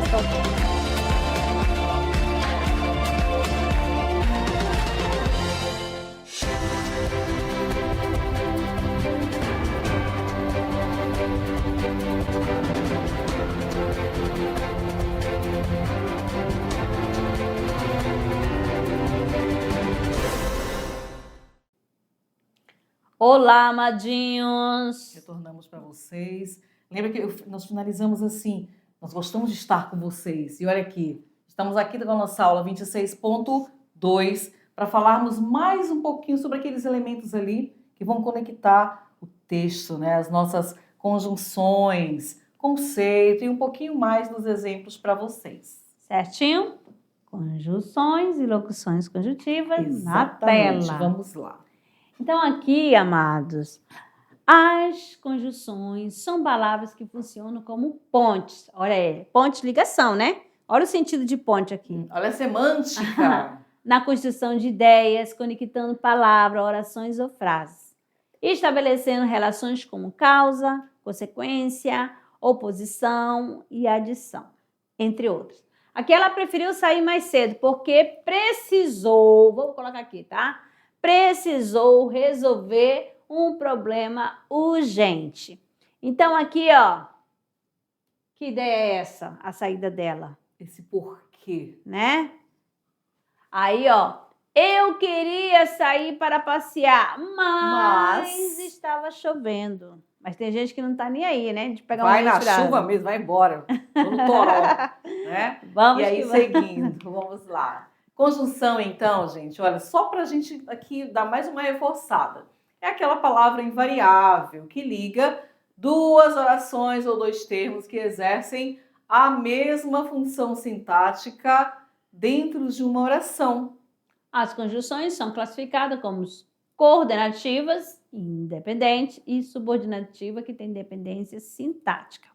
resposta ao ponto. Olá, amadinhos! Retornamos para vocês. Lembra que nós finalizamos assim, nós gostamos de estar com vocês. E olha aqui, estamos aqui com a nossa aula 26.2 para falarmos mais um pouquinho sobre aqueles elementos ali que vão conectar o texto, né? As nossas conjunções, conceito e um pouquinho mais dos exemplos para vocês. Certinho? Conjunções e locuções conjuntivas Exatamente. na tela. Vamos lá. Então, aqui, amados, as conjunções são palavras que funcionam como pontes. Olha aí, ponte, ligação, né? Olha o sentido de ponte aqui. Olha a semântica. Na construção de ideias, conectando palavras, orações ou frases. Estabelecendo relações como causa, consequência, oposição e adição, entre outros. Aqui ela preferiu sair mais cedo porque precisou, vou colocar aqui, tá? Precisou resolver um problema urgente. Então, aqui, ó, que ideia é essa? A saída dela. Esse porquê. Né? Aí, ó, eu queria sair para passear, mas estava chovendo. Mas tem gente que não tá nem aí, né? De pegar vai uma na retirada. chuva mesmo, vai embora. Tô no toró, né? Vamos e aí, que seguindo, vamos lá. Conjunção, então, gente, olha, só pra gente aqui dar mais uma reforçada. É aquela palavra invariável que liga duas orações ou dois termos que exercem a mesma função sintática dentro de uma oração. As conjunções são classificadas como coordenativas, independente, e subordinativa, que tem dependência sintática,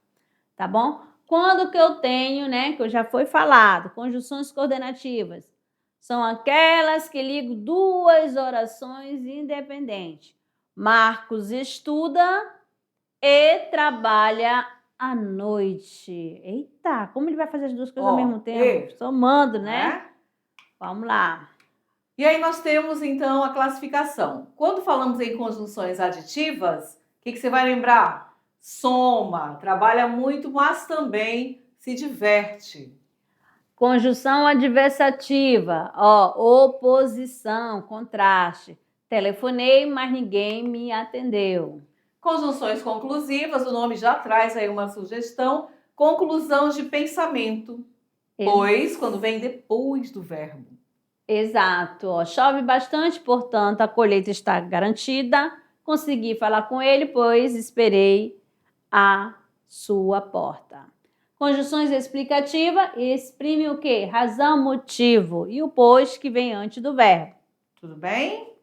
tá bom? Quando que eu tenho, né, que já foi falado, conjunções coordenativas, são aquelas que ligam duas orações independentes. Marcos estuda e trabalha à noite. Eita, como ele vai fazer as duas coisas ao mesmo tempo? Somando, né? Vamos lá. E aí nós temos, então, a classificação. Quando falamos em conjunções aditivas, o que você vai lembrar? Soma, trabalha muito, mas também se diverte. Conjunção adversativa, ó, oposição, contraste. Telefonei, mas ninguém me atendeu. Conjunções conclusivas, o nome já traz aí uma sugestão, conclusão de pensamento, pois quando vem depois do verbo. Exato, ó, chove bastante, portanto a colheita está garantida. Consegui falar com ele, pois esperei à sua porta. Conjunções explicativas exprime o quê? Razão, motivo e o pois que vem antes do verbo. Tudo bem?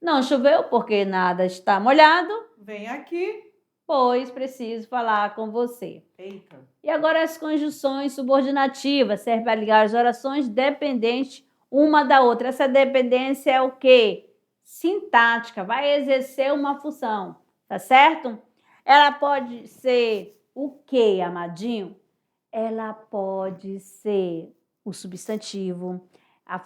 Não choveu porque nada está molhado. Vem aqui. Pois preciso falar com você. Eita. E agora as conjunções subordinativas servem para ligar as orações dependentes uma da outra. Essa dependência é o quê? Sintática, vai exercer uma função, tá certo? Ela pode ser o quê, amadinho? Ela pode ser o substantivo,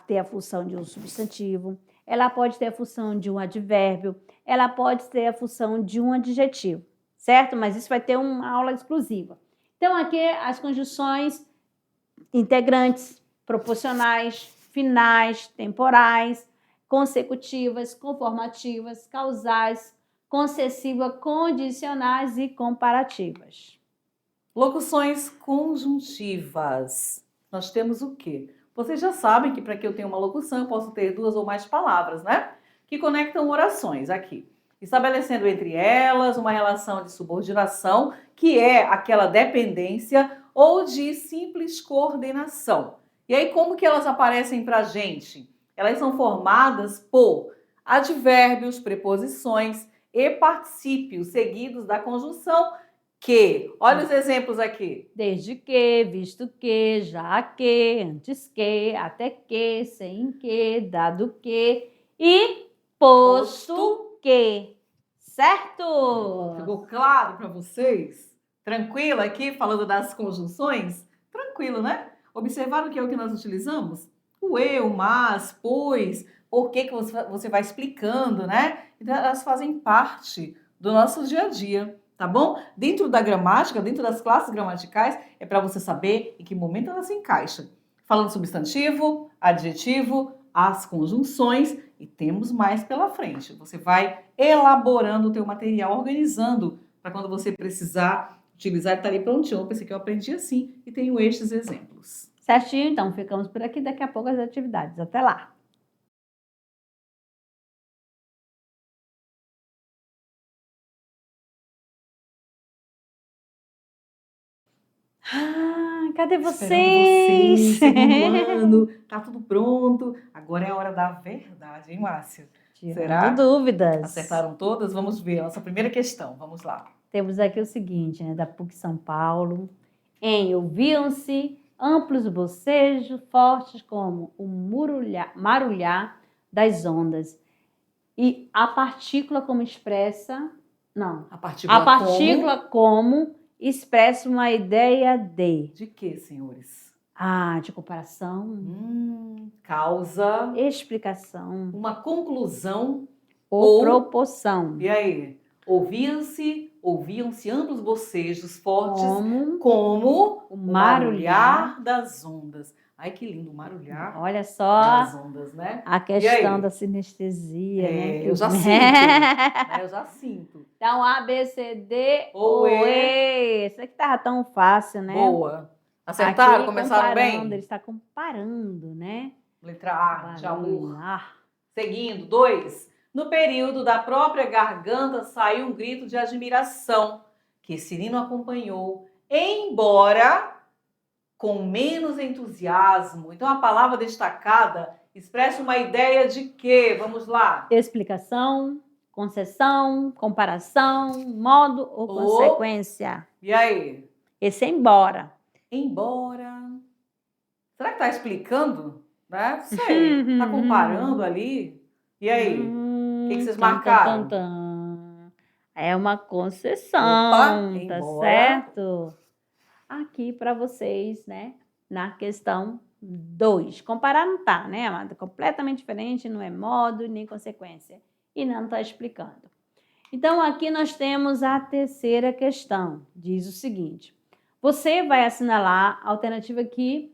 ter a função de um substantivo. Ela pode ter a função de um advérbio. Ela pode ter a função de um adjetivo, certo? Mas isso vai ter uma aula exclusiva. Então, aqui as conjunções integrantes, proporcionais, finais, temporais, consecutivas, conformativas, causais, concessivas, condicionais e comparativas. Locuções conjuntivas. Nós temos o quê? Vocês já sabem que para que eu tenha uma locução eu posso ter duas ou mais palavras, né? Que conectam orações aqui. Estabelecendo entre elas uma relação de subordinação, que é aquela dependência, ou de simples coordenação. E aí como que elas aparecem para a gente? Elas são formadas por advérbios, preposições e particípios seguidos da conjunção que. Olha os exemplos aqui. Desde que, visto que, já que, antes que, até que, sem que, dado que e posto que. Certo? Ficou claro para vocês? Tranquilo aqui falando das conjunções? tranquilo, né? Observaram que é o que nós utilizamos? O eu, mas, pois, por que que você vai explicando, né? Então, elas fazem parte do nosso dia a dia, tá bom? Dentro da gramática, dentro das classes gramaticais, é para você saber em que momento ela se encaixa. Falando substantivo, adjetivo, as conjunções e temos mais pela frente. Você vai elaborando o teu material, organizando para quando você precisar utilizar, tá ali prontinho. Eu pensei que eu aprendi assim e tenho estes exemplos. Certinho? Então, ficamos por aqui. Daqui a pouco as atividades. Até lá! Cadê Esperando vocês? vocês, segundo ano, tá tudo pronto. Agora é a hora da verdade, hein, Márcia? Tirando Será? dúvidas. Acertaram todas? Vamos ver a nossa primeira questão. Vamos lá. Temos aqui o seguinte, né, da PUC São Paulo. Ouviam-se amplos bocejos fortes como o marulhar das ondas. E a partícula como expressa... Não. A partícula como expressa uma ideia de... De quê, senhores? De comparação. Causa. Explicação. Uma conclusão. Ou proporção. E aí? Ouviam-se amplos bocejos fortes como o marulhar das ondas. Ai, que lindo, o marulhar Olha só das ondas, né? A questão da sinestesia, né? Eu já sinto, né? Eu já sinto. Então, A, B, C, D ou E. Isso aqui tava tão fácil, né? Boa. Acertaram? Aqui, começaram bem? Ele está comparando, né? Letra A, de amor. Seguindo, 2. No período da própria garganta saiu um grito de admiração que Cirino acompanhou, embora com menos entusiasmo. Então, a palavra destacada expressa uma ideia de quê? Vamos lá. Explicação, concessão, comparação, modo ou consequência. E aí? Esse é embora. Embora. Será que está explicando? Né? Sei. Está comparando ali? E aí? O que vocês marcaram? É uma concessão, tá certo? Aqui para vocês, né? Na questão 2. Comparar não tá, né, amada? Completamente diferente, não é modo nem consequência. E não está explicando. Então, aqui nós temos a terceira questão. Diz o seguinte. Você vai assinalar a alternativa que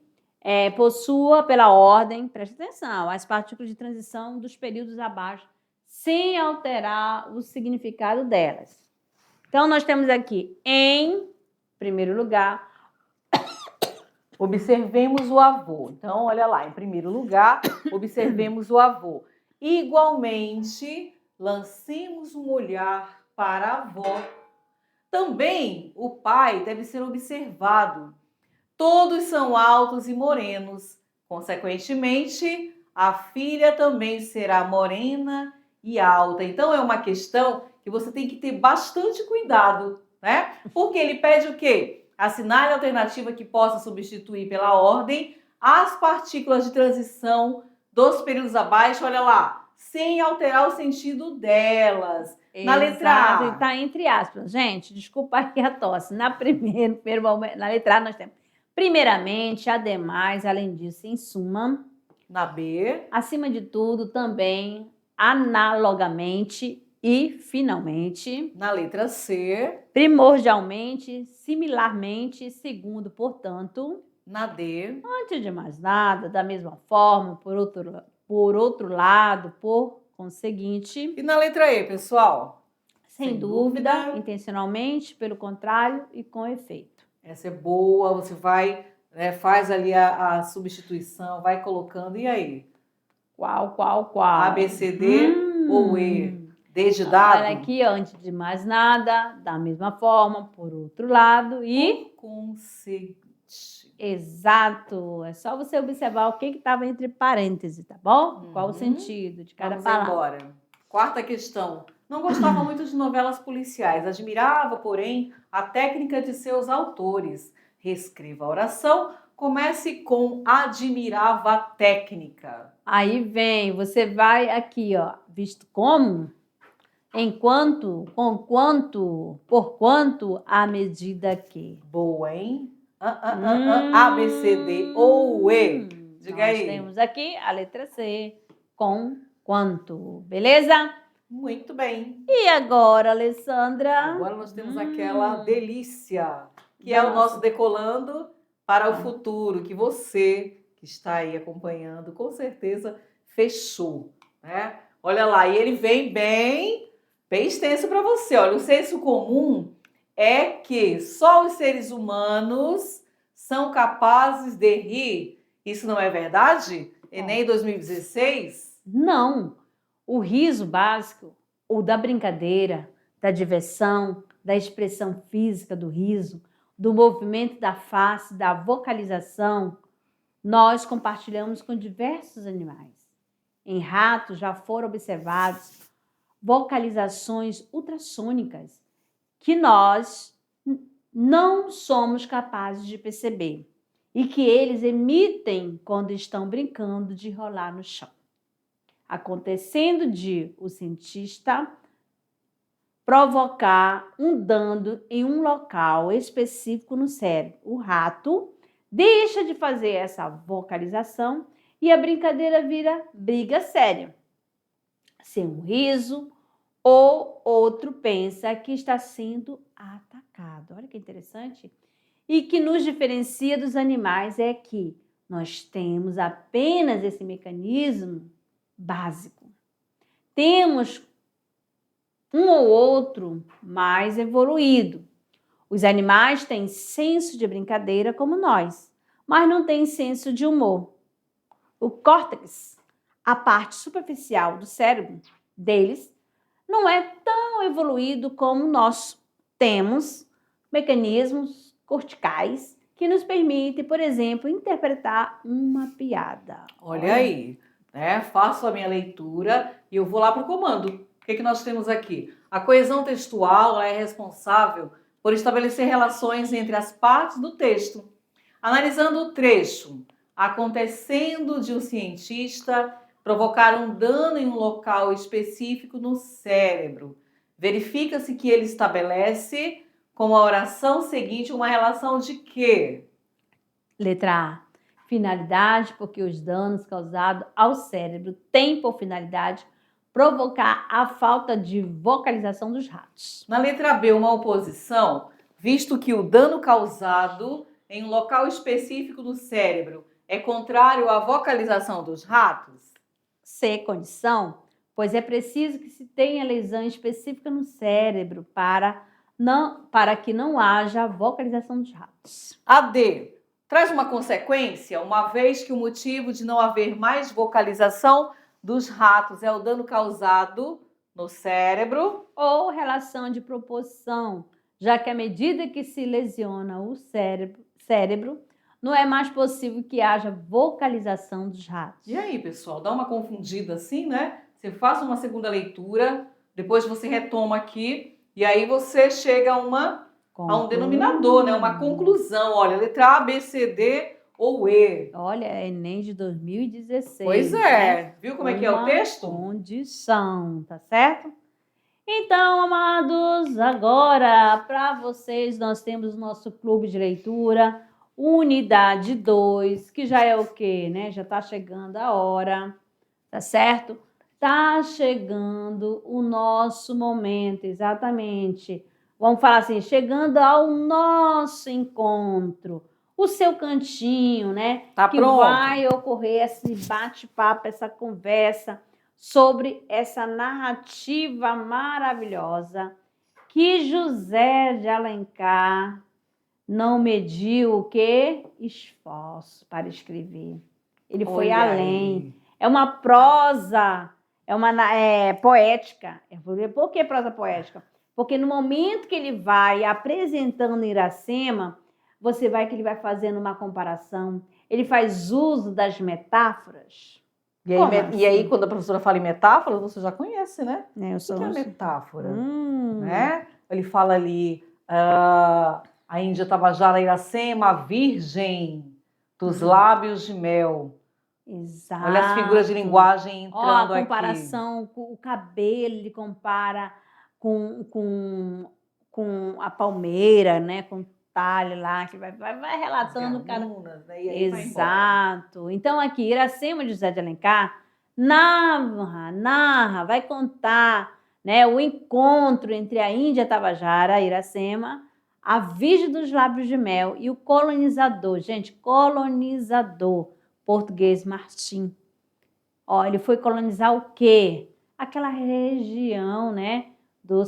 possua pela ordem, preste atenção, as partículas de transição dos períodos abaixo, sem alterar o significado delas. Então, nós temos aqui, em primeiro lugar, observemos o avô. Então, olha lá, em primeiro lugar, observemos o avô. Igualmente, lancemos um olhar para a avó. Também, o pai deve ser observado. Todos são altos e morenos. Consequentemente, a filha também será morena e alta. Então, é uma questão que você tem que ter bastante cuidado, né? Porque ele pede o quê? Assinale a alternativa que possa substituir pela ordem as partículas de transição dos períodos abaixo, olha lá, sem alterar o sentido delas. Exato. Na letra A. Está entre aspas. Gente, desculpa aqui a tosse. Na letra A nós temos primeiramente, ademais, além disso, em suma. Na B. Acima de tudo, também, analogamente e finalmente. Na letra C. Primordialmente, similarmente, segundo, portanto. Na D. Antes de mais nada, da mesma forma, por outro lado, por conseguinte. E na letra E, pessoal? Sem dúvida, intencionalmente, pelo contrário e com efeito. Essa é boa, você vai, faz ali a substituição, vai colocando, e aí? Qual? A, B, C, D ou E? D de dado? Olha aqui, antes de mais nada, da mesma forma, por outro lado e... Por conseguinte. Exato, é só você observar o que estava entre parênteses, tá bom? Qual o sentido de cada palavra. Vamos embora. Quarta questão. Não gostava muito de novelas policiais, admirava, porém, a técnica de seus autores. Reescreva a oração, comece com admirava a técnica. Aí vem, você vai aqui, ó, visto como, enquanto, com quanto, por quanto, à medida que. Boa, hein? A, B, C, D ou E. Diga Nós aí. temos aqui a letra C, com quanto, beleza? Muito bem. E agora, Alessandra? Agora nós temos aquela delícia, que é o Nossa. nosso decolando para o futuro, que você que está aí acompanhando, com certeza fechou, né? Olha lá, e ele vem bem extenso para você. Olha, o senso comum é que só os seres humanos são capazes de rir. Isso não é verdade? Enem 2016? Não. O riso básico, ou da brincadeira, da diversão, da expressão física do riso, do movimento da face, da vocalização, nós compartilhamos com diversos animais. Em ratos já foram observados vocalizações ultrassônicas que nós não somos capazes de perceber e que eles emitem quando estão brincando de rolar no chão. Acontecendo de o cientista provocar um dano em um local específico no cérebro. O rato deixa de fazer essa vocalização e a brincadeira vira briga séria. Sem um riso ou outro pensa que está sendo atacado. Olha que interessante. E que nos diferencia dos animais é que nós temos apenas esse mecanismo básico. Temos um ou outro mais evoluído. Os animais têm senso de brincadeira como nós, mas não têm senso de humor. O córtex, a parte superficial do cérebro deles, não é tão evoluído como o nosso. Temos mecanismos corticais que nos permitem, por exemplo, interpretar uma piada. Olha aí, né? Faço a minha leitura e eu vou lá para o comando. O que nós temos aqui? A coesão textual é responsável por estabelecer relações entre as partes do texto. Analisando o trecho, acontecendo de um cientista provocar um dano em um local específico no cérebro. Verifica-se que ele estabelece com a oração seguinte uma relação de quê? Letra A. Finalidade, porque os danos causados ao cérebro têm por finalidade provocar a falta de vocalização dos ratos. Na letra B, uma oposição, visto que o dano causado em um local específico do cérebro é contrário à vocalização dos ratos? C, condição, pois é preciso que se tenha lesão específica no cérebro para que não haja vocalização dos ratos. A D, traz uma consequência, uma vez que o motivo de não haver mais vocalização dos ratos é o dano causado no cérebro. Ou relação de proporção, já que à medida que se lesiona o cérebro, não é mais possível que haja vocalização dos ratos. E aí, pessoal, dá uma confundida assim, né? Você faça uma segunda leitura, depois você retoma aqui, e aí você chega a um denominador, né? Uma conclusão. Olha, letra A, B, C, D ou E. Olha, é Enem de 2016. Pois é. Né? Viu como é que é o texto? Condição, tá certo? Então, amados, agora para vocês nós temos o nosso clube de leitura, unidade 2, que já é o quê, né? Já tá chegando a hora, tá certo? Tá chegando o nosso momento, exatamente. Vamos falar assim, chegando ao nosso encontro, o seu cantinho, né? Tá que pronto. vai ocorrer esse bate-papo, essa conversa sobre essa narrativa maravilhosa que José de Alencar não mediu o quê? Esforço para escrever. Ele foi além. É uma prosa, é poética. Por que prosa poética? Porque no momento que ele vai apresentando Iracema, você vai que ele vai fazendo uma comparação. Ele faz uso das metáforas. E aí, quando a professora fala em metáfora, você já conhece, né? O que é metáfora? Né? Ele fala ali, a Índia Tabajara Iracema, a virgem dos lábios de mel. Exato. Olha as figuras de linguagem entrando aqui. A comparação com o cabelo, ele compara com a palmeira, né? Com Talho lá, que vai relatando cada. Galunas, né? E aí vai embora. Exato. Então, aqui, Iracema de José de Alencar narra, vai contar, né, o encontro entre a Índia Tabajara, a Iracema, a Virgem dos Lábios de Mel e o colonizador, gente, colonizador português Martim. Ó, ele foi colonizar o quê? Aquela região, né, do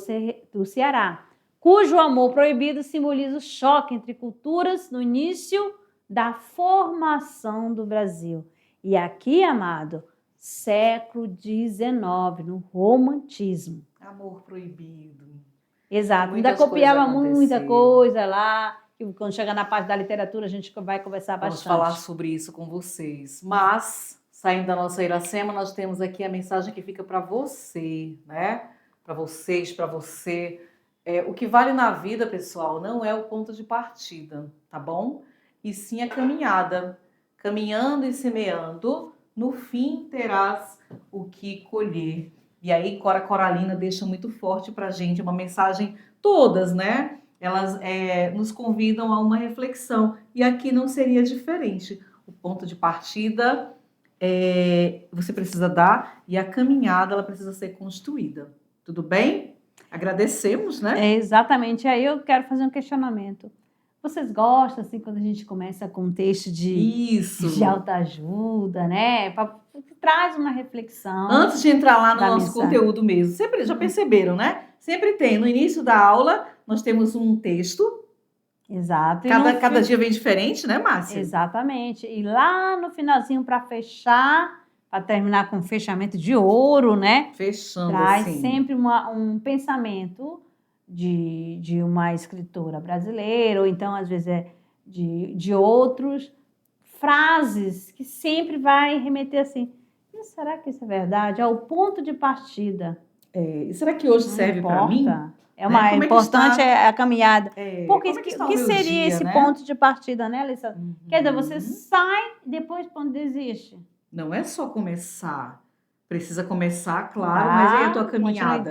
Ceará, cujo amor proibido simboliza o choque entre culturas no início da formação do Brasil. E aqui, amado, século XIX, no romantismo. Amor proibido. Exato, ainda Muitas copiava coisas muita aconteceram. coisa lá, que quando chega na parte da literatura a gente vai conversar Vamos bastante. falar sobre isso com vocês. Mas, saindo da nossa Iracema, nós temos aqui a mensagem que fica para você, né? Para vocês, para você. O que vale na vida, pessoal, não é o ponto de partida, tá bom? E sim a caminhada. Caminhando e semeando, no fim terás o que colher. E aí, Cora Coralina deixa muito forte pra gente uma mensagem, todas, né? Elas nos convidam a uma reflexão. E aqui não seria diferente. O ponto de partida você precisa dar e a caminhada ela precisa ser construída. Tudo bem? Agradecemos, né? Exatamente. Aí eu quero fazer um questionamento. Vocês gostam, assim, quando a gente começa com um texto de autoajuda, né? Que traz uma reflexão. Antes de entrar lá no nosso mensagem. conteúdo mesmo, sempre já perceberam, né? Sempre tem. No início da aula, nós temos um texto. Exato. Cada dia vem diferente, né, Márcia? Exatamente. E lá no finalzinho, para fechar, para terminar com um fechamento de ouro, né? Fechando traz assim. sempre um pensamento de uma escritora brasileira, ou então, às vezes, de outros, frases que sempre vai remeter assim, será que isso é verdade? O ponto de partida. E será que hoje serve para mim? Importante é a caminhada. Porque o que seria dia, esse ponto de partida, né, Alissa? Quer dizer, você sai e depois quando desiste. Não é só começar. Precisa começar, claro, mas aí a tua caminhada.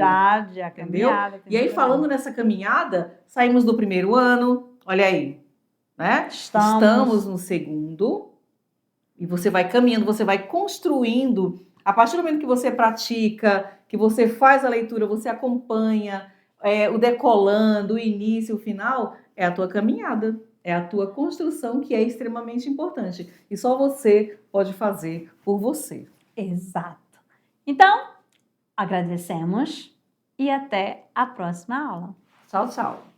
Entendeu? E aí, falando nessa caminhada, saímos do primeiro ano, olha aí, né? Estamos no segundo, e você vai caminhando, você vai construindo. A partir do momento que você pratica, que você faz a leitura, você acompanha o decolando, o início, o final, é a tua caminhada. É a tua construção que é extremamente importante. E só você pode fazer por você. Exato. Então, agradecemos e até a próxima aula. Tchau, tchau.